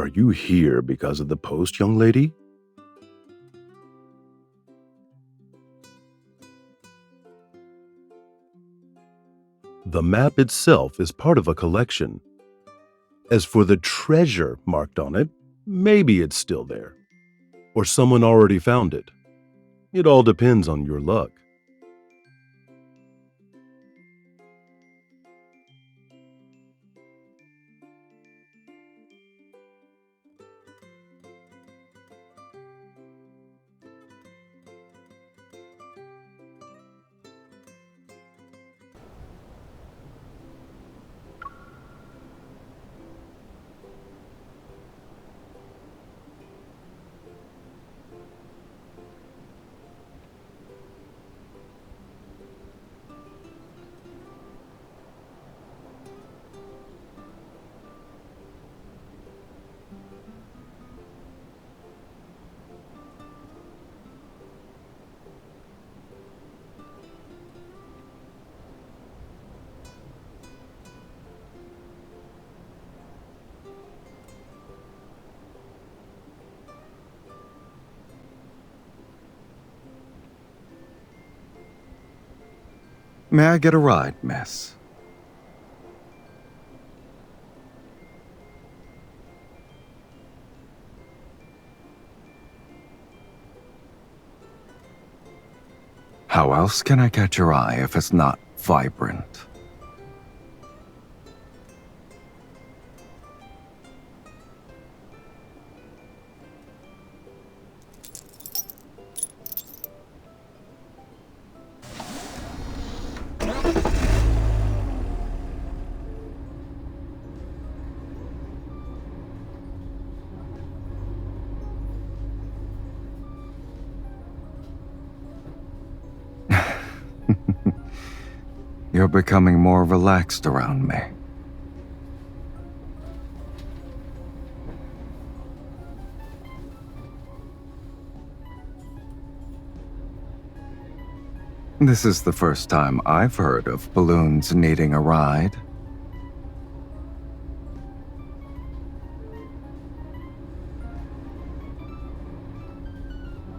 Are you here because of the post, young lady? The map itself is part of a collection. As for the treasure marked on it, maybe it's still there. Or someone already found it. It all depends on your luck. May I get a ride, miss? How else can I catch your eye if it's not vibrant? You're becoming more relaxed around me. This is the first time I've heard of balloons needing a ride.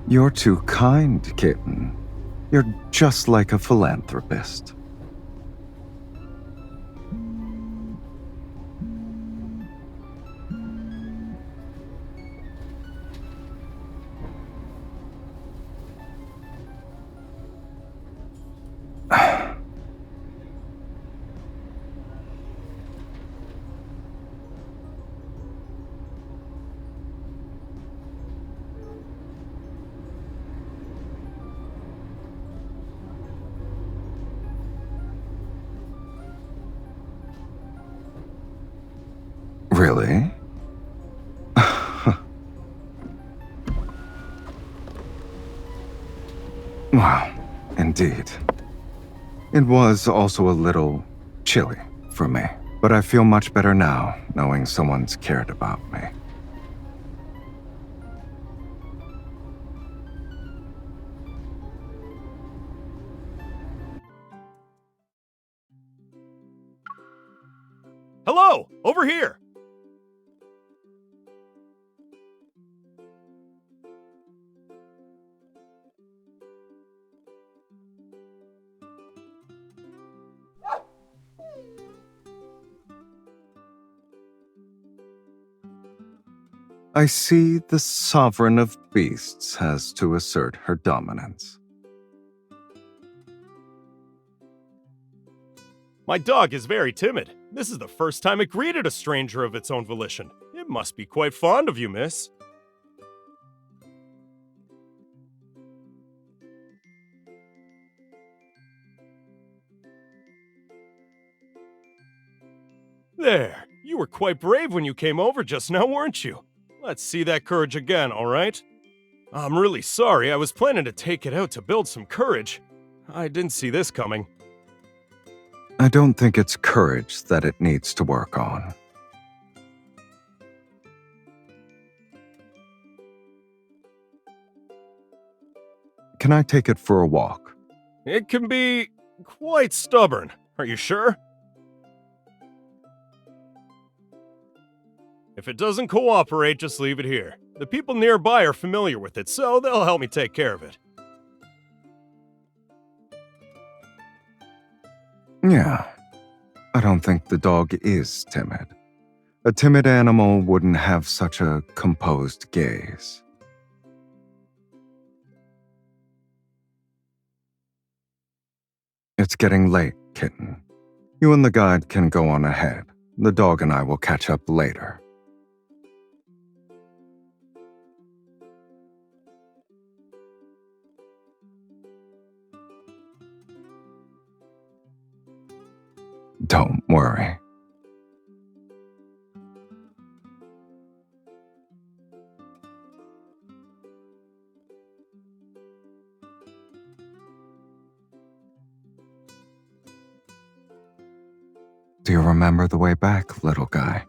You're too kind, kitten. You're just like a philanthropist. Really? Wow, indeed. It was also a little chilly for me, but I feel much better now knowing someone's cared about me. Hello! Over here! I see the sovereign of beasts has to assert her dominance. My dog is very timid. This is the first time it greeted a stranger of its own volition. It must be quite fond of you, miss. There, you were quite brave when you came over just now, weren't you? Let's see that courage again, alright? I'm really sorry, I was planning to take it out to build some courage. I didn't see this coming. I don't think it's courage that it needs to work on. Can I take it for a walk? It can be quite stubborn. Are you sure? If it doesn't cooperate, just leave it here. The people nearby are familiar with it, so they'll help me take care of it. Yeah, I don't think the dog is timid. A timid animal wouldn't have such a composed gaze. It's getting late, kitten. You and the guide can go on ahead. The dog and I will catch up later. Don't worry. Do you remember the way back, little guy?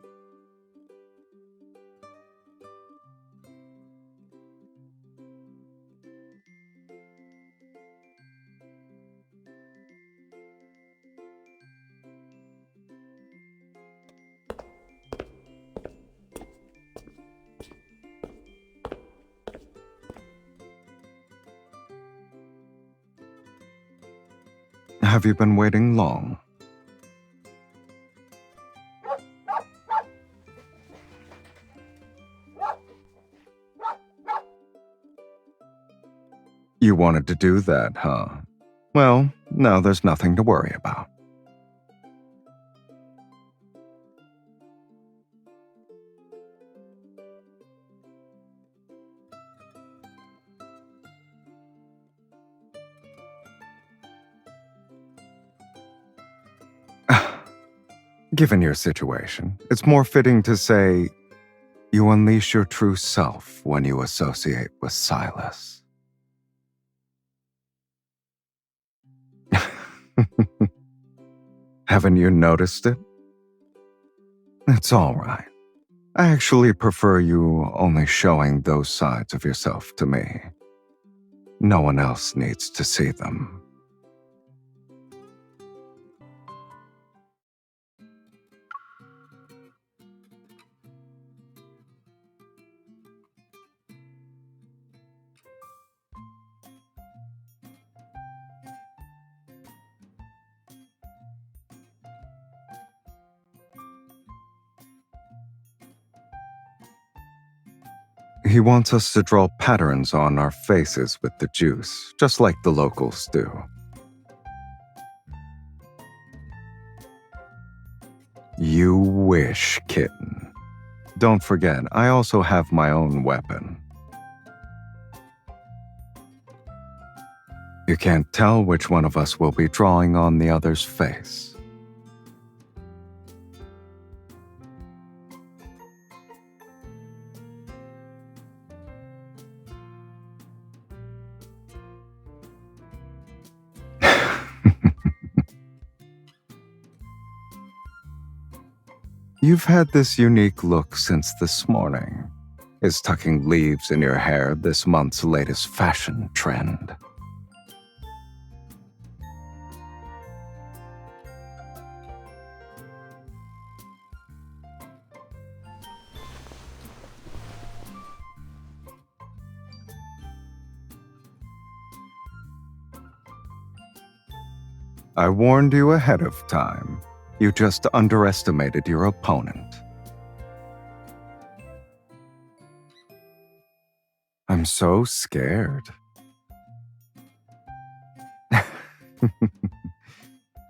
Have you been waiting long? You wanted to do that, huh? Well, now there's nothing to worry about. Given your situation, it's more fitting to say you unleash your true self when you associate with Sylus. Haven't you noticed it? It's all right. I actually prefer you only showing those sides of yourself to me. No one else needs to see them. He wants us to draw patterns on our faces with the juice, just like the locals do. You wish, kitten. Don't forget, I also have my own weapon. You can't tell which one of us will be drawing on the other's face. You've had this unique look since this morning. Is tucking leaves in your hair this month's latest fashion trend? I warned you ahead of time. You just underestimated your opponent. I'm so scared.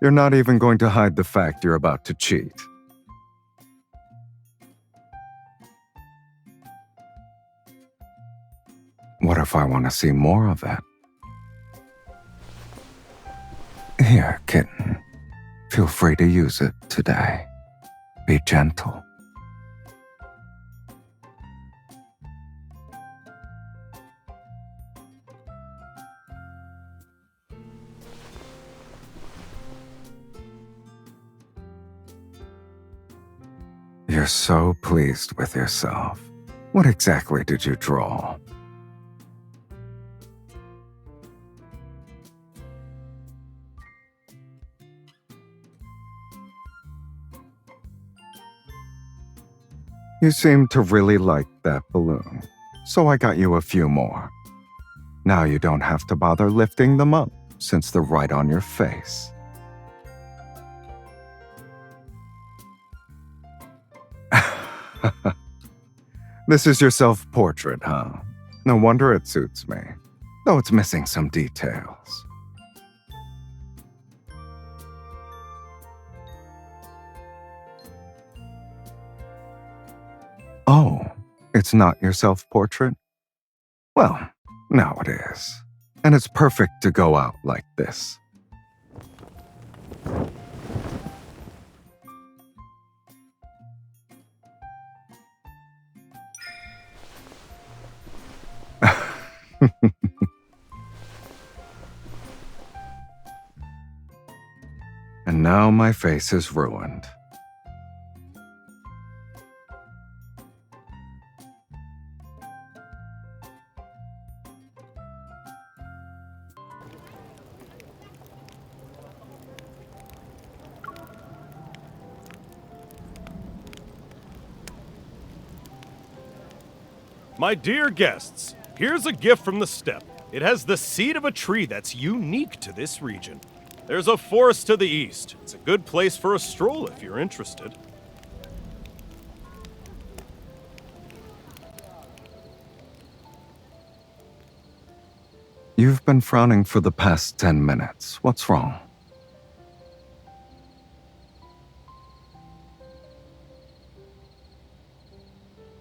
You're not even going to hide the fact you're about to cheat. What if I want to see more of it? Here, kitten. Feel free to use it today. Be gentle. You're so pleased with yourself. What exactly did you draw? You seem to really like that balloon, so I got you a few more. Now you don't have to bother lifting them up, since they're right on your face. This is your self-portrait, huh? No wonder it suits me, though it's missing some details. Oh, it's not your self-portrait? Well, now it is. And it's perfect to go out like this. And now my face is ruined. My dear guests, here's a gift from the steppe. It has the seed of a tree that's unique to this region. There's a forest to the east. It's a good place for a stroll if you're interested. You've been frowning for the past 10 minutes. What's wrong?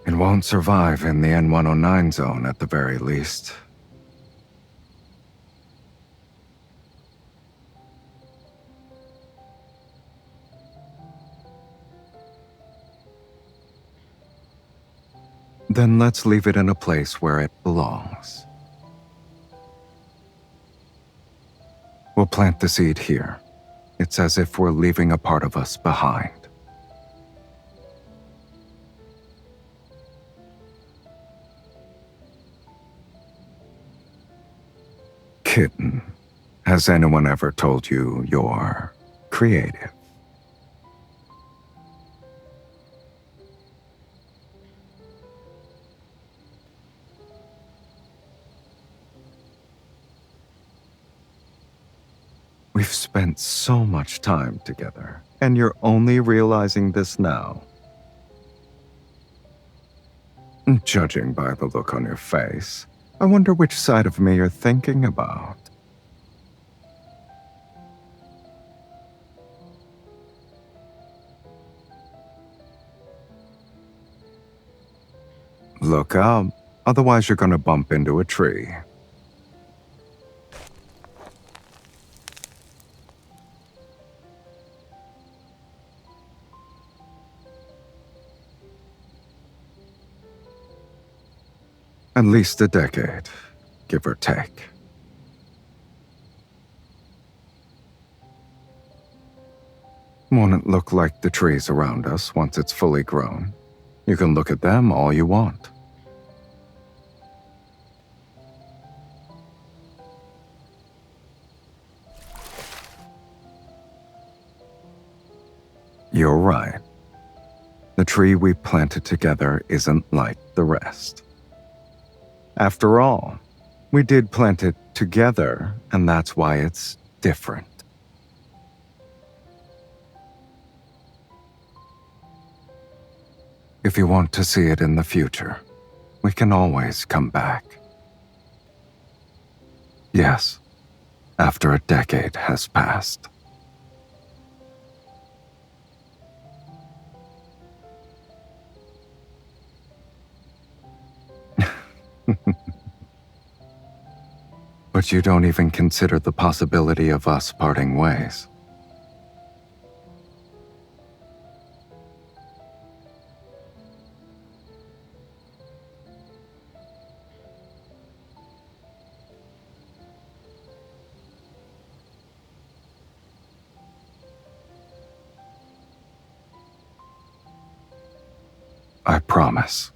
It won't survive in the N109 zone at the very least. Then let's leave it in a place where it belongs. We'll plant the seed here. It's as if we're leaving a part of us behind. Kitten, has anyone ever told you you're creative? We've spent so much time together, and you're only realizing this now. Judging by the look on your face, I wonder which side of me you're thinking about. Look out, otherwise you're gonna bump into a tree. At least a decade, give or take. Won't it look like the trees around us once it's fully grown? You can look at them all you want. You're right. The tree we planted together isn't like the rest. After all, we did plant it together, and that's why it's different. If you want to see it in the future, we can always come back. Yes, after a decade has passed. But you don't even consider the possibility of us parting ways. I promise.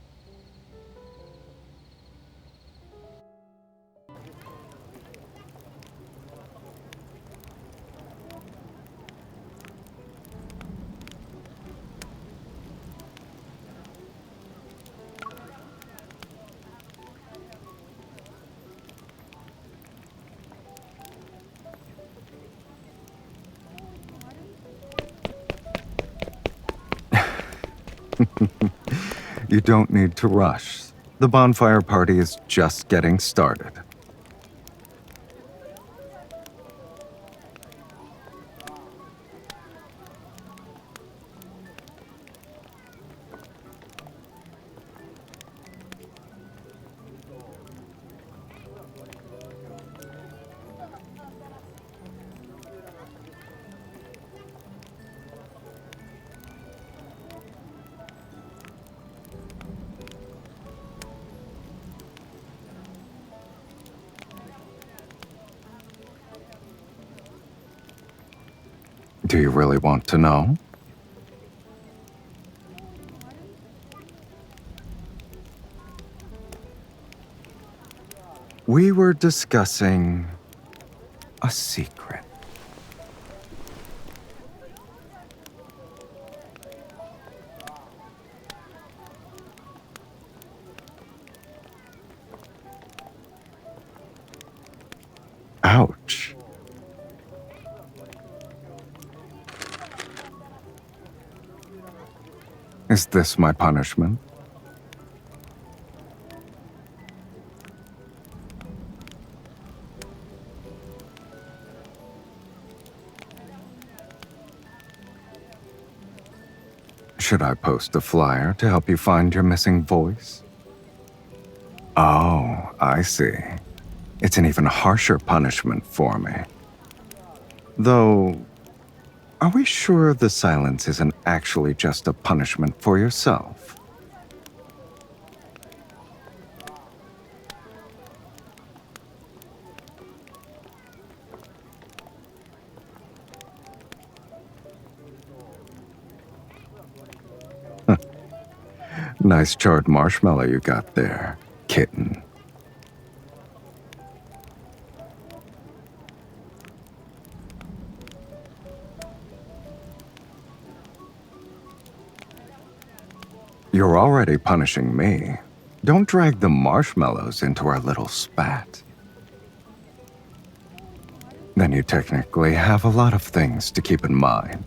You don't need to rush. The bonfire party is just getting started. Do you really want to know? We were discussing a secret. Ouch. Is this my punishment? Should I post a flyer to help you find your missing voice? Oh, I see. It's an even harsher punishment for me. Though, are we sure the silence isn't actually just a punishment for yourself? Nice charred marshmallow you got there, kitten. You're already punishing me. Don't drag the marshmallows into our little spat. Then you technically have a lot of things to keep in mind.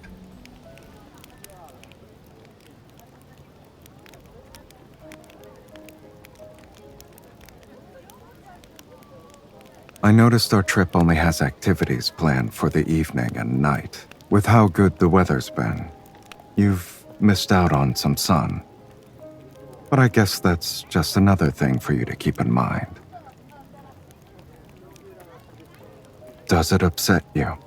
I noticed our trip only has activities planned for the evening and night. With how good the weather's been, you've missed out on some sun. But I guess that's just another thing for you to keep in mind. Does it upset you?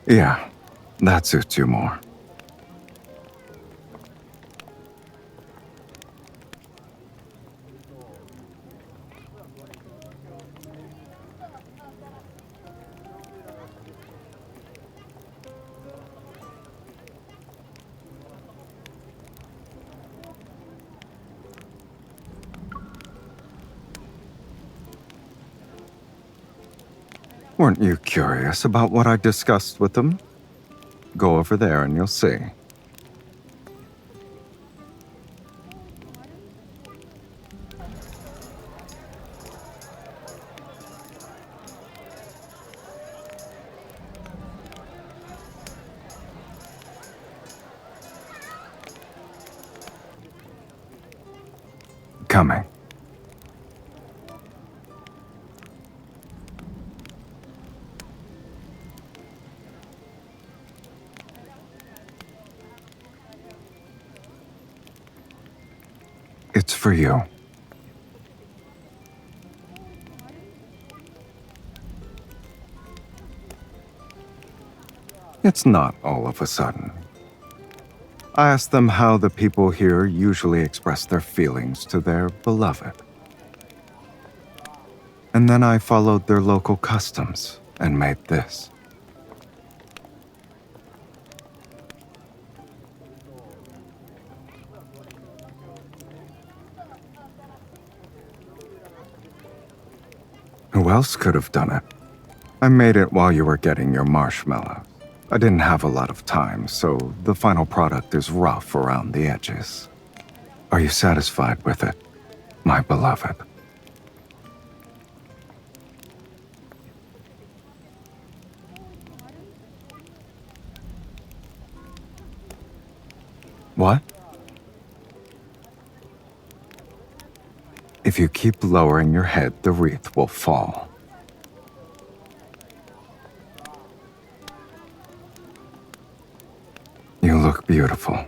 Yeah, that suits you more. Weren't you curious about what I discussed with them? Go over there and you'll see. Coming. It's for you. It's not all of a sudden. I asked them how the people here usually express their feelings to their beloved. And then I followed their local customs and made this. Who else could have done it? I made it while you were getting your marshmallows. I didn't have a lot of time, so the final product is rough around the edges. Are you satisfied with it, my beloved? What? If you keep lowering your head, the wreath will fall. You look beautiful.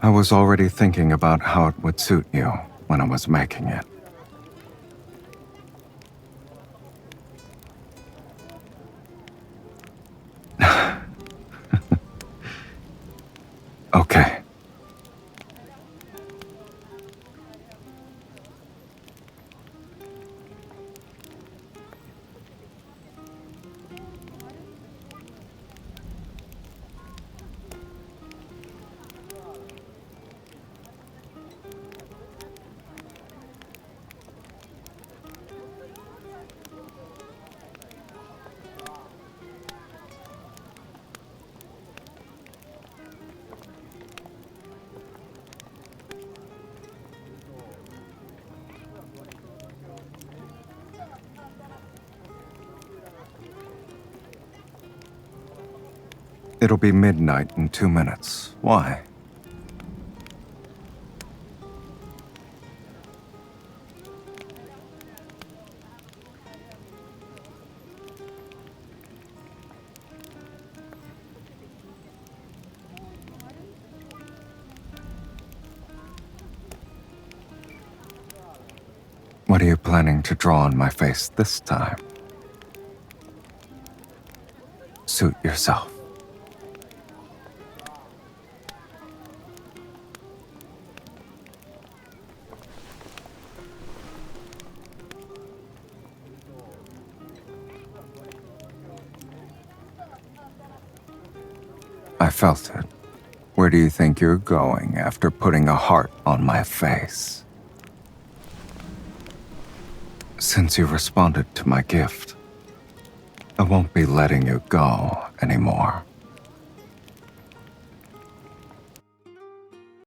I was already thinking about how it would suit you when I was making it. Okay. It'll be midnight in 2 minutes. Why? What are you planning to draw on my face this time? Suit yourself. I felt it. Where do you think you're going after putting a heart on my face? Since you responded to my gift, I won't be letting you go anymore.